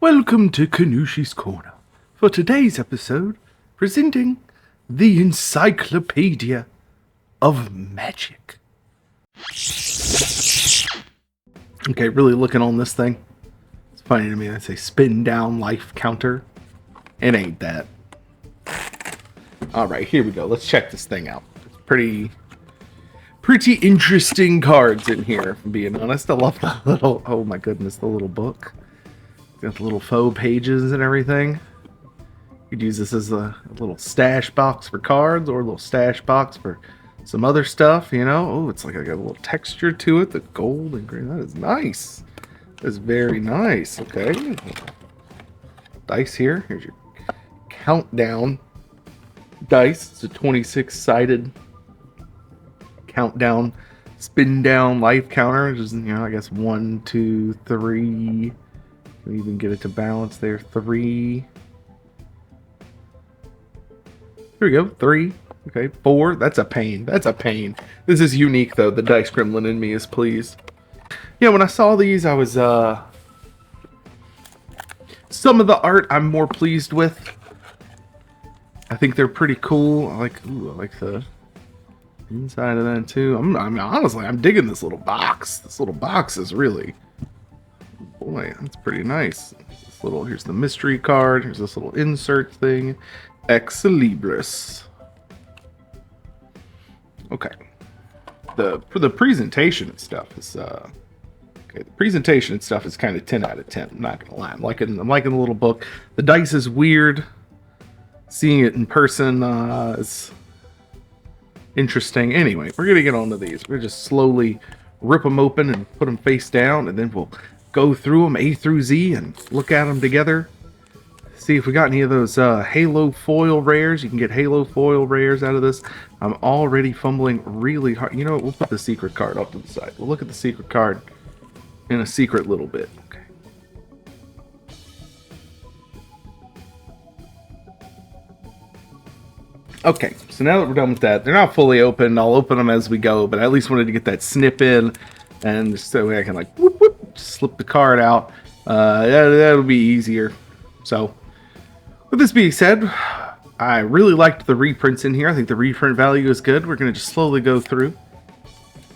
Welcome to Kanushi's Corner. For today's episode, presenting the Encyclopedia of Magic. Okay, really looking on this thing. It's funny to me that say spin down life counter. It ain't that. Alright, here we go. Let's check this thing out. It's pretty interesting cards in here, if I'm being honest. I love the little, oh my goodness, the little book. Got the little faux pages and everything. You could use this as a little stash box for cards or a little stash box for some other stuff, you know. Oh, it's like I got a little texture to it. The gold and green. That is nice. That's very nice. Okay. Dice here. Here's your countdown dice. It's a 26-sided countdown spin down life counter. Just, you know, I guess 1, 2, 3. We even get it to balance there. 3. Here we go. 3. Okay. 4. That's a pain. That's a pain. This is unique though. The dice gremlin in me is pleased. Yeah, when I saw these, I was some of the art I'm more pleased with. I think they're pretty cool. I like the inside of that too. I mean, honestly, I'm digging this little box. This little box is really, boy, that's pretty nice. This little, here's the mystery card. Here's this little insert thing. Ex Libris. Okay. For the presentation and stuff is okay. The presentation and stuff is kind of 10 out of 10. I'm not gonna lie. I'm liking the little book. The dice is weird. Seeing it in person is interesting. Anyway, we're gonna get onto these. We're just slowly rip them open and put them face down, and then we'll go through them A through Z and look at them together. See if we got any of those Halo foil rares. You can get Halo foil rares out of this. I'm already fumbling really hard. You know what? We'll put the secret card off to the side. We'll look at the secret card in a secret little bit. Okay. Okay, so now that we're done with that, they're not fully open. I'll open them as we go, but I at least wanted to get that snip in, and just so I can like whoop, whoop, slip the card out. That'll be easier. So, with this being said, I really liked the reprints in here. I think the reprint value is good. We're going to just slowly go through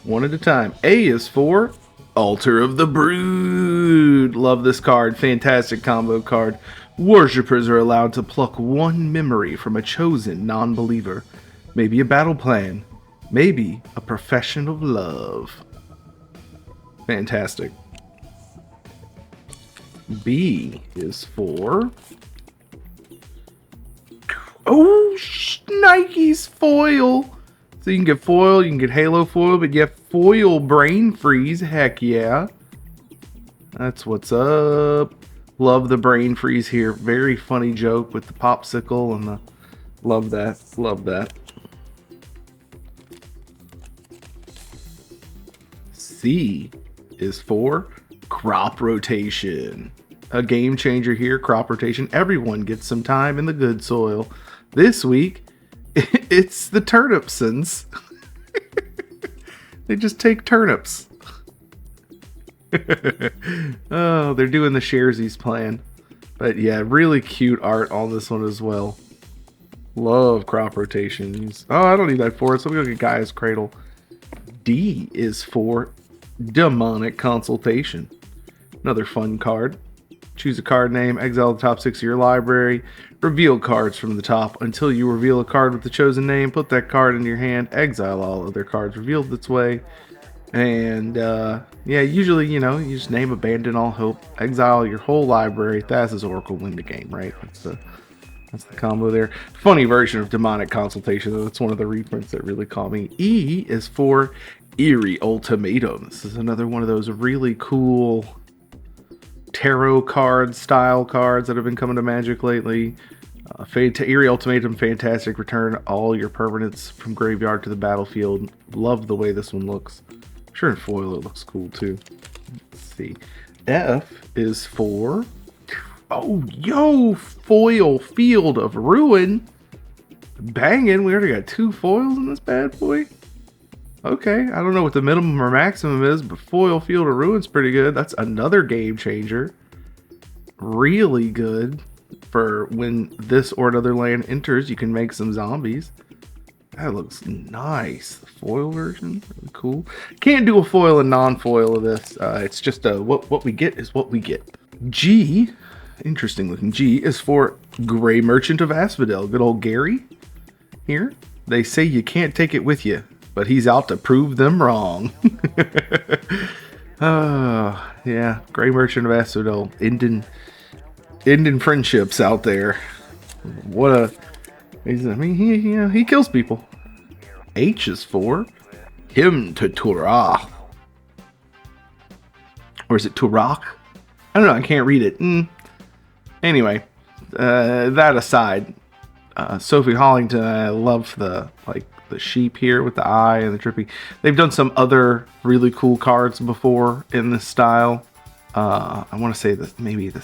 one at a time. A is for Altar of the Brood. Love this card. Fantastic combo card. Worshippers are allowed to pluck one memory from a chosen non-believer. Maybe a battle plan. Maybe a profession of love. Fantastic. B is for... oh, Nike's foil. So you can get foil, you can get Halo foil, but you have foil brain freeze. Heck yeah. That's what's up. Love the brain freeze here. Very funny joke with the popsicle and the... love that. Love that. C is for crop rotation. A game changer here, crop rotation. Everyone gets some time in the good soil. This week, it's the turnipsons. They just take turnips. Oh, they're doing the Sharesies plan. But yeah, really cute art on this one as well. Love crop rotations. Oh, I don't need that for it, so we're gonna get Gaia's Cradle. D is for Demonic Consultation. Another fun card. Choose a card name, exile the top 6 of your library, reveal cards from the top until you reveal a card with the chosen name, put that card in your hand, exile all other cards revealed this way, and yeah, usually, you know, you just name Abandon All Hope, exile your whole library, Thassa's Oracle, win the game, right? That's the combo there. Funny version of Demonic Consultation, though. It's one of the reprints that really caught me. E is for Eerie Ultimatum. This is another one of those really cool tarot card style cards that have been coming to Magic lately. Eerie Ultimatum, fantastic. Return all your permanents from graveyard to the battlefield. Love the way this one looks. I'm sure in foil it looks cool too. Let's see. F is for... oh, yo, foil Field of Ruin. Banging. We already got 2 foils in this bad boy. Okay, I don't know what the minimum or maximum is, but foil Field of Ruin's pretty good. That's another game changer. Really good for when this or another land enters. You can make some zombies. That looks nice. The foil version, really cool. Can't do a foil and non-foil of this. It's just what we get is what we get. G, interesting looking G, is for Gray Merchant of Asphodel. Good old Gary here. They say you can't take it with you, but he's out to prove them wrong. Yeah, Gray Merchant of Asphodel, ending friendships out there. What a... I mean, he kills people. H is for him to Turah. Or is it Turach? I don't know. I can't read it. Anyway, that aside, Sophie Hollington, I love the sheep here with the eye and the dripping. They've done some other really cool cards before in this style. I want to say that maybe the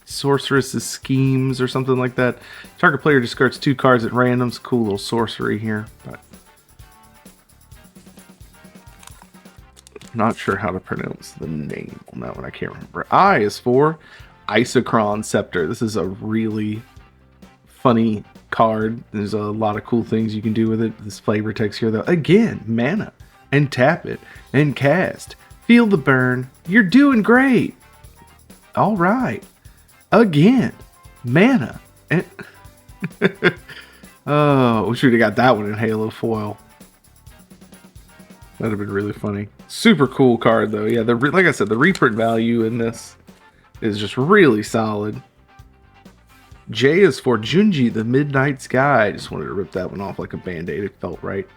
Sorceress's Schemes or something like that. Target player discards 2 cards at random. It's a cool little sorcery here, but not sure how to pronounce the name on that one. I can't remember. I is for Isochron Scepter. This is a really funny card. There's a lot of cool things you can do with it. This flavor text here, though. Again, mana and tap it and cast. Feel the burn. You're doing great. All right. Again, mana. And oh, we should have got that one in Halo foil. That'd have been really funny. Super cool card, though. Yeah, like I said, the reprint value in this is just really solid. J is for Junji, the Midnight Sky. I just wanted to rip that one off like a band-aid. It felt right.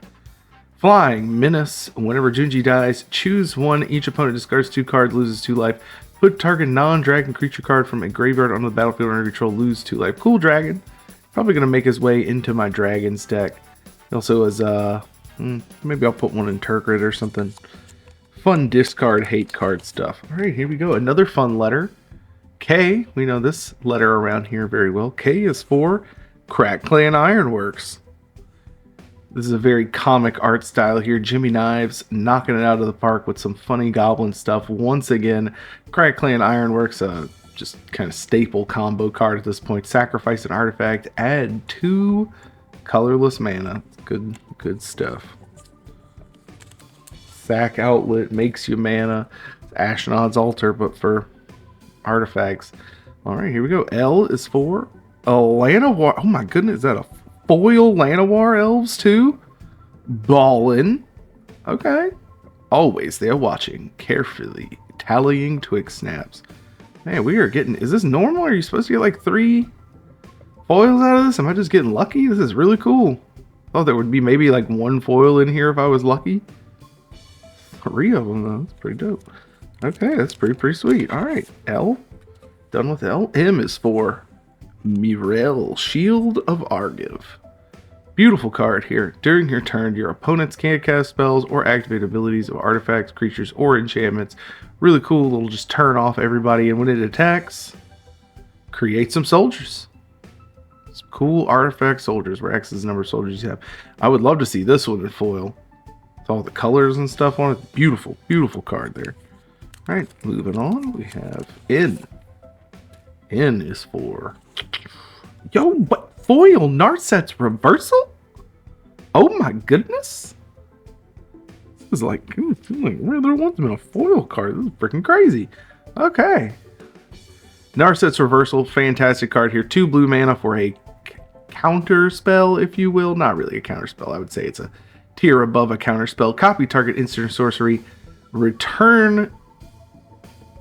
Flying, Menace. Whenever Junji dies, choose one. Each opponent discards 2 cards, loses 2 life. Put target non-dragon creature card from a graveyard onto the battlefield under control, lose 2 life. Cool dragon. Probably going to make his way into my dragons deck. He also has, maybe I'll put one in Turgid or something. Fun discard hate card stuff. Alright, here we go. Another fun letter. K, we know this letter around here very well. K is for Crack Clan Ironworks. This is a very comic art style here. Jimmy Knives knocking it out of the park with some funny goblin stuff. Once again, Crack Clan Ironworks, just kind of staple combo card at this point. Sacrifice an artifact, add 2 colorless mana. Good stuff. Sack Outlet makes you mana. It's Ashnod's Altar, but for artifacts. Alright, here we go. L is for Llanowar. Oh my goodness, is that a foil Llanowar elves too? Ballin'. Okay. Always there watching, carefully tallying twig snaps. Man, we are getting... Is this normal? Are you supposed to get like 3 foils out of this? Am I just getting lucky? This is really cool. Oh, there would be maybe like 1 foil in here if I was lucky. 3 of them though. That's pretty dope. Okay, that's pretty sweet. Alright, L. Done with L. M is for Mirel, Shield of Argiv. Beautiful card here. During your turn, your opponents can't cast spells or activate abilities of artifacts, creatures, or enchantments. Really cool little just turn off everybody, and when it attacks, create some soldiers. Some cool artifact soldiers, where X is the number of soldiers you have. I would love to see this one in foil. With all the colors and stuff on it. Beautiful, beautiful card there. Alright, moving on, we have N. N is for... Yo, what? Foil Narset's Reversal? Oh my goodness. This is like where there once been a foil card. This is freaking crazy. Okay. Narset's Reversal, fantastic card here. 2 blue mana for a counter spell, if you will. Not really a counter spell. I would say it's a tier above a counter spell. Copy target instant or sorcery. Return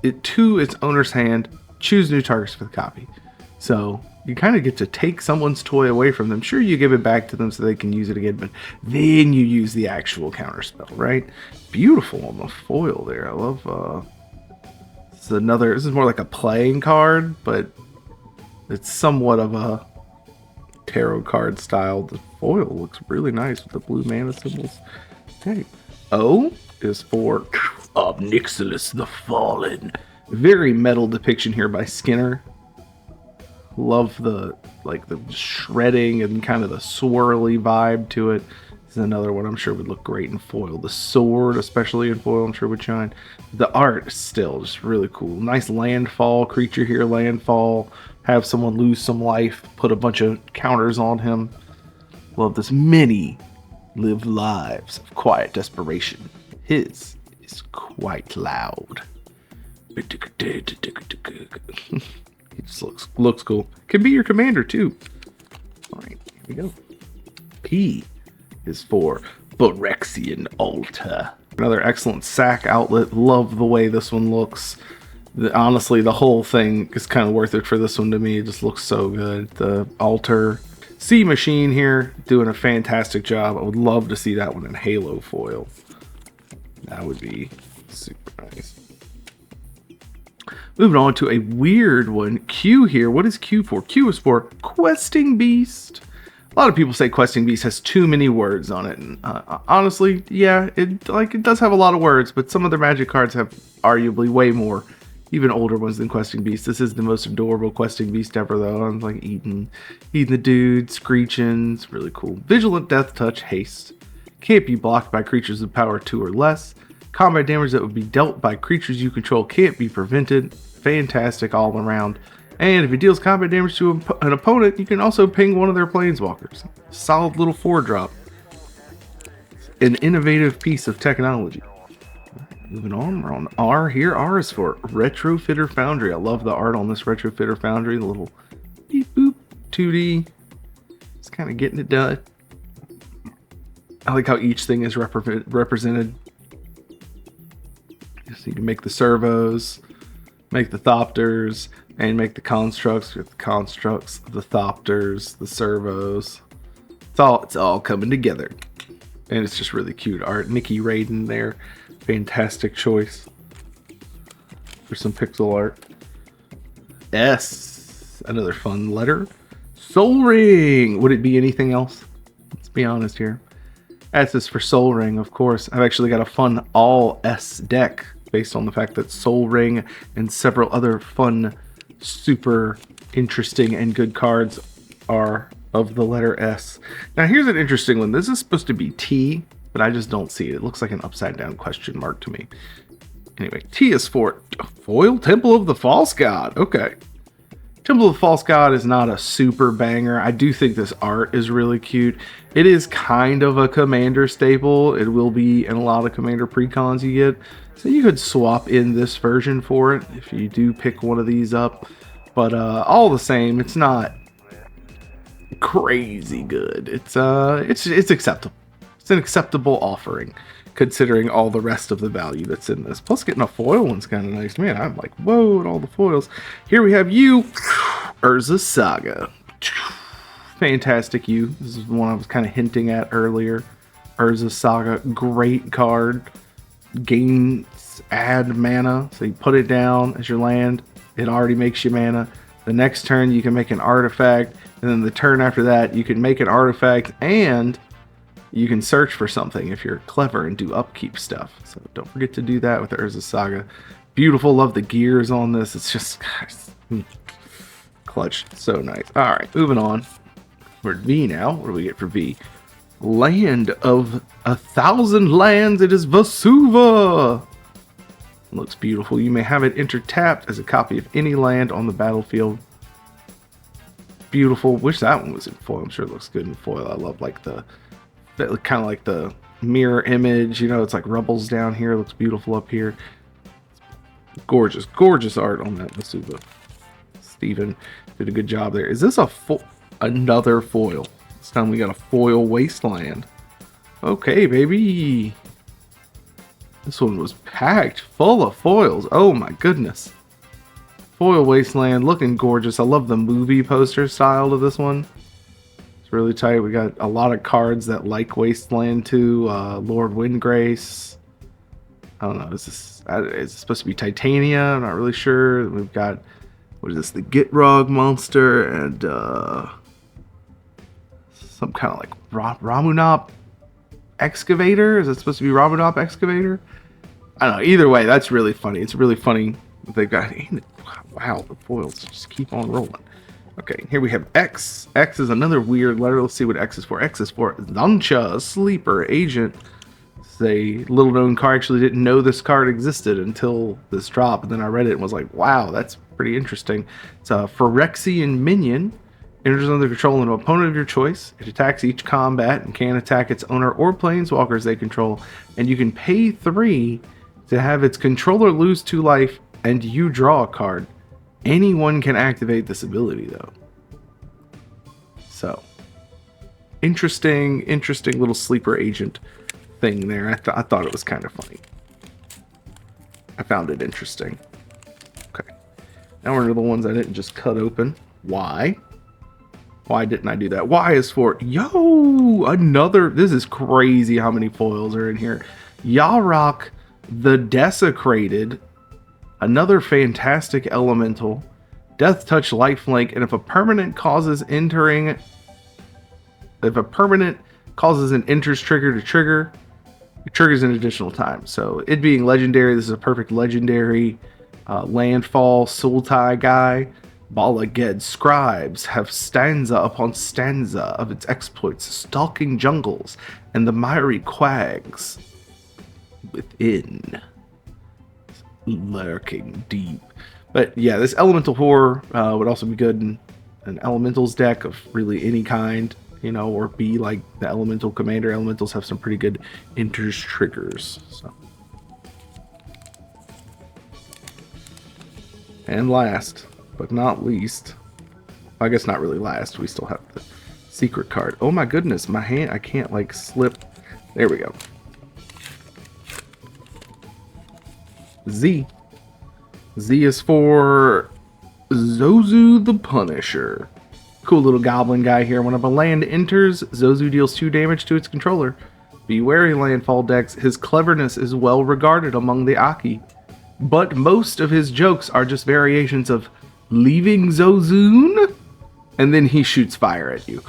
it to its owner's hand. Choose new targets for the copy. So you kind of get to take someone's toy away from them. Sure, you give it back to them so they can use it again, but then you use the actual counter spell, right? Beautiful on the foil there. I love this is more like a playing card, but it's somewhat of a tarot card style. The foil looks really nice with the blue mana symbols. Okay. O is for Obnixilis the Fallen. Very metal depiction here by Skinner. Love the shredding and kind of the swirly vibe to it. is another one I'm sure would look great in foil. The sword, especially in foil, I'm sure would shine. The art is still just really cool. Nice landfall, creature here, landfall. Have someone lose some life, put a bunch of counters on him. Love this. Many live lives of quiet desperation. His is quite loud. It just looks cool. Can be your commander too. All right, here we go. P is for Phyrexian Altar. Another excellent sack outlet. Love the way this one looks. Honestly, the whole thing is kind of worth it for this one to me. It just looks so good. The altar. Sea Machine here doing a fantastic job. I would love to see that one in Halo foil. That would be super nice. Moving on to a weird one. Q here. What is Q for? Q is for Questing Beast. A lot of people say Questing Beast has too many words on it. And honestly, yeah, it does have a lot of words, but some of their Magic cards have arguably way more, even older ones than Questing Beast. This is the most adorable Questing Beast ever, though. I'm like eating the dude, screeching. It's really cool. Vigilant Death Touch, haste. Can't be blocked by creatures with power 2 or less. Combat damage that would be dealt by creatures you control can't be prevented. Fantastic all around. And if it deals combat damage to an opponent, you can also ping one of their planeswalkers. Solid little 4-drop. An innovative piece of technology. Moving on, we're on R here. R is for Retrofitter Foundry. I love the art on this Retrofitter Foundry. The little beep boop 2D. It's kind of getting it done. I like how each thing is represented. So you can make the servos, make the thopters, and make the constructs with the constructs, the thopters, the servos. It's all coming together. And it's just really cute art. Nikki Raiden there. Fantastic choice for some pixel art. S, another fun letter. Soul Ring. Would it be anything else? Let's be honest here. S is for Soul Ring, of course. I've actually got a fun all S deck based on the fact that Soul Ring and several other fun, super interesting and good cards are of the letter S. Now here's an interesting one. This is supposed to be T, but I just don't see it. It looks like an upside down question mark to me. Anyway, T is for Foil Temple of the False God. Okay. Temple of the False God is not a super banger. I do think this art is really cute. It is kind of a commander staple. It will be in a lot of commander precons you get. So you could swap in this version for it if you do pick one of these up. But all the same, it's not crazy good. It's acceptable. It's an acceptable offering, considering all the rest of the value that's in this. Plus, getting a foil one's kind of nice. Man, I'm like, whoa, at all the foils. Here we have you, Urza Saga. Fantastic you. This is the one I was kind of hinting at earlier. Urza Saga, great card. Gains add mana. So you put it down as your land. It already makes you mana. The next turn, you can make an artifact. And then the turn after that, you can make an artifact and you can search for something if you're clever and do upkeep stuff. So don't forget to do that with the Urza Saga. Beautiful. Love the gears on this. It's just clutch. So nice. All right, moving on. We're at V now. What do we get for V? Land of 1,000 lands. It is Vesuva. Looks beautiful. You may have it enter tapped as a copy of any land on the battlefield. Beautiful. Wish that one was in foil. I'm sure it looks good in foil. I love like the kind of like the mirror image, you know, it's like rubbles down here. It looks beautiful up here. Gorgeous, gorgeous art on that Vesuva. Steven did a good job there. Is this another foil? This time we got a foil wasteland. Okay, baby. This one was packed full of foils. Oh my goodness. Foil wasteland, looking gorgeous. I love the movie poster style of this one. It's really tight. We got a lot of cards that like Wasteland too. Lord Windgrace. I don't know. Is this supposed to be Titania? I'm not really sure. We've got, what is this? The Gitrog monster and some kind of like Ramunap Excavator. Is it supposed to be Ramunap Excavator? I don't know. Either way, that's really funny. It's really funny. They've got, wow, the foils just keep on rolling. Okay, here we have X. X is another weird letter. Let's see what X is for. X is for Zancha, Sleeper Agent. It's a little known card. Actually didn't know this card existed until this drop, and then I read it and was like, wow, that's pretty interesting. It's a Phyrexian minion. Enters under control of an opponent of your choice. It attacks each combat and can attack its owner or planeswalkers they control. And you can pay 3 to have its controller lose 2 life and you draw a card. Anyone can activate this ability though. So, interesting little sleeper agent thing there. I thought it was kind of funny. I found it interesting. Okay. Now we're into the ones I didn't just cut open. Why? Why didn't I do that? Y is for, yo, another, this is crazy how many foils are in here. Yarok the Desecrated, another fantastic elemental, Death Touch, Lifelink, and if a permanent causes an enters trigger to trigger, it triggers an additional time. So it being legendary, this is a perfect legendary landfall Sultai guy. Balaged Scribes have stanza upon stanza of its exploits, stalking jungles and the miry quags within, lurking deep. But yeah, this elemental horror would also be good in an elementals deck of really any kind, you know, or be like the elemental commander. Elementals have some pretty good enters triggers. So. And last but not least, I guess not really last, we still have the secret card. Oh my goodness, my hand, I can't like slip. There we go. Z. Z is for Zozu the Punisher. Cool little goblin guy here. Whenever a land enters, Zozu deals 2 damage to its controller. Be wary, landfall decks. His cleverness is well regarded among the Aki, but most of his jokes are just variations of leaving Zozoon, and then he shoots fire at you.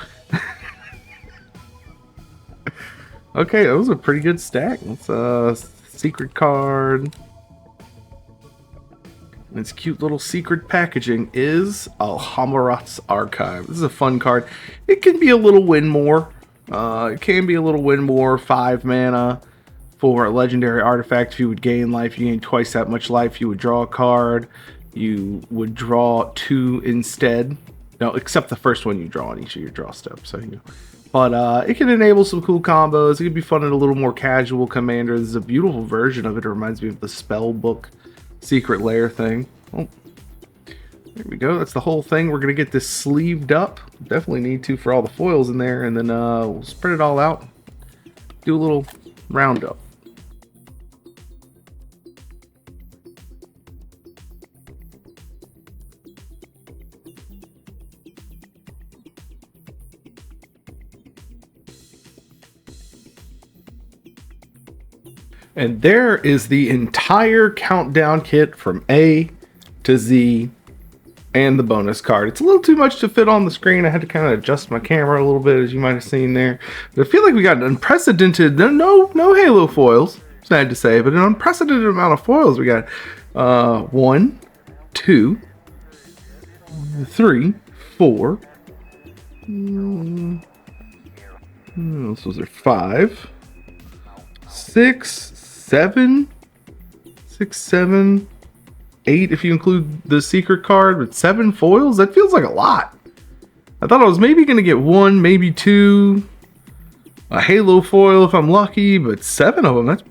Okay, that was a pretty good stack. That's a secret card. And its cute little secret packaging is Alhamarat's Archive. This is a fun card. It can be a little win more. 5 mana for a legendary artifact. If you would gain life, you gain twice that much life. You would draw a card. You would draw 2 instead. No, except the first one you draw on each of your draw steps. So but it can enable some cool combos. It could be fun in a little more casual commander. This is a beautiful version of it. It reminds me of the spell book secret lair thing. Oh, there we go. That's the whole thing. We're gonna get this sleeved up. Definitely need to for all the foils in there, and then we'll spread it all out. Do a little roundup. And there is the entire countdown kit from A to Z and the bonus card. It's a little too much to fit on the screen. I had to kind of adjust my camera a little bit, as you might have seen there. But I feel like we got an unprecedented, no Halo foils, sad to say, but an unprecedented amount of foils. We got 1, 2, 3, 4. This was there 5, 6, 7, 8 if you include the secret card, with 7 foils. That feels like a lot. I thought I was maybe gonna get 1, maybe 2, a Halo foil if I'm lucky, but 7 of them, that's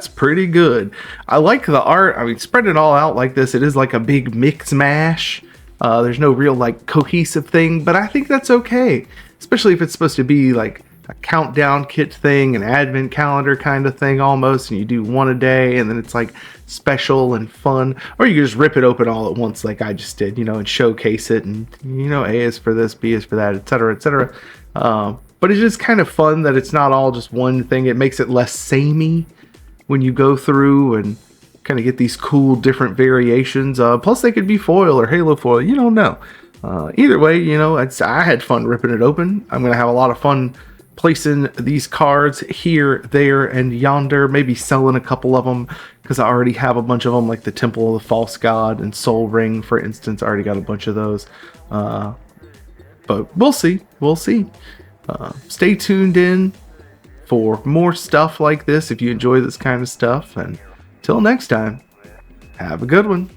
pretty good. I like the art. I mean, spread it all out like this, it is like a big mix mash. There's no real like cohesive thing, but I think that's okay, especially if it's supposed to be like a countdown kit thing, an advent calendar kind of thing almost, and you do 1 a day, and then it's like special and fun. Or you can just rip it open all at once like I just did, you know, and showcase it, and you know, A is for this, B is for that, etc., etc. But it's just kind of fun that it's not all just one thing. It makes it less samey when you go through and kind of get these cool different variations. Plus they could be foil or Halo foil, you don't know. Either way, you know, I had fun ripping it open. I'm gonna have a lot of fun placing these cards here, there, and yonder, maybe selling a couple of them, because I already have a bunch of them, like the Temple of the False God and Soul Ring, for instance. I already got a bunch of those. But we'll see. We'll see. Stay tuned in for more stuff like this if you enjoy this kind of stuff. And till next time, have a good one.